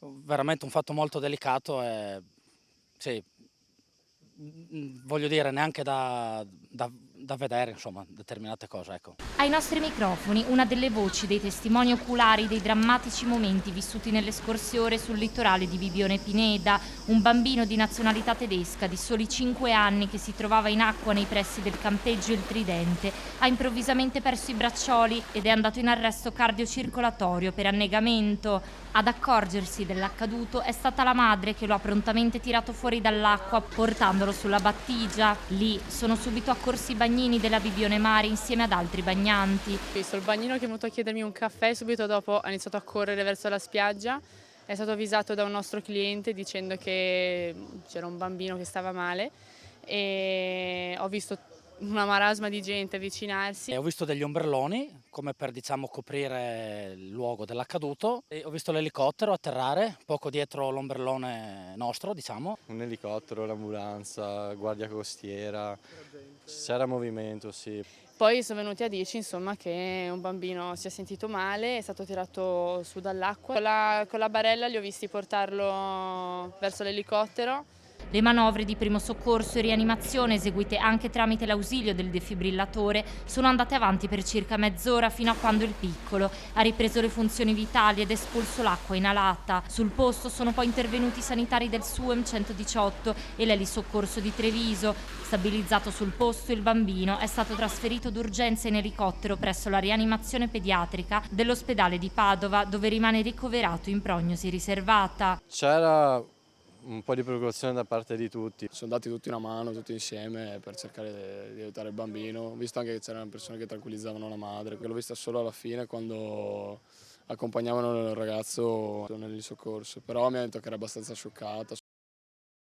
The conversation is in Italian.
Veramente un fatto molto delicato e sì, voglio dire neanche da vedere insomma determinate cose, ecco. Ai nostri microfoni una delle voci dei testimoni oculari dei drammatici momenti vissuti nelle scorse ore sul litorale di Bibione Pineda, un bambino di nazionalità tedesca di soli 5 anni che si trovava in acqua nei pressi del campeggio Il Tridente, ha improvvisamente perso i braccioli ed è andato in arresto cardiocircolatorio per annegamento. Ad accorgersi dell'accaduto è stata la madre che lo ha prontamente tirato fuori dall'acqua portandolo sulla battigia. Lì sono subito accorsi i bagnini della Bibione Mare insieme ad altri bagnanti. Ho visto il bagnino che è venuto a chiedermi un caffè e subito dopo ha iniziato a correre verso la spiaggia. È stato avvisato da un nostro cliente dicendo che c'era un bambino che stava male e ho visto una marasma di gente avvicinarsi. E ho visto degli ombrelloni come per, diciamo, coprire il luogo dell'accaduto e ho visto l'elicottero atterrare poco dietro l'ombrellone nostro, diciamo. Un elicottero, l'ambulanza, guardia costiera, c'era movimento, sì. Poi sono venuti a dirci insomma che un bambino si è sentito male, è stato tirato su dall'acqua. Con la barella li ho visti portarlo verso l'elicottero. Le manovre di primo soccorso e rianimazione, eseguite anche tramite l'ausilio del defibrillatore, sono andate avanti per circa mezz'ora fino a quando il piccolo ha ripreso le funzioni vitali ed espulso l'acqua inalata. Sul posto sono poi intervenuti i sanitari del SUEM 118 e l'elisoccorso di Treviso. Stabilizzato sul posto, il bambino è stato trasferito d'urgenza in elicottero presso la rianimazione pediatrica dell'ospedale di Padova, dove rimane ricoverato in prognosi riservata. C'era un po' di preoccupazione da parte di tutti. Sono dati tutti una mano, tutti insieme per cercare di aiutare il bambino. Ho visto anche che c'erano persone che tranquillizzavano la madre, l'ho vista solo alla fine quando accompagnavano il ragazzo nel soccorso, però mi ha detto che era abbastanza scioccata.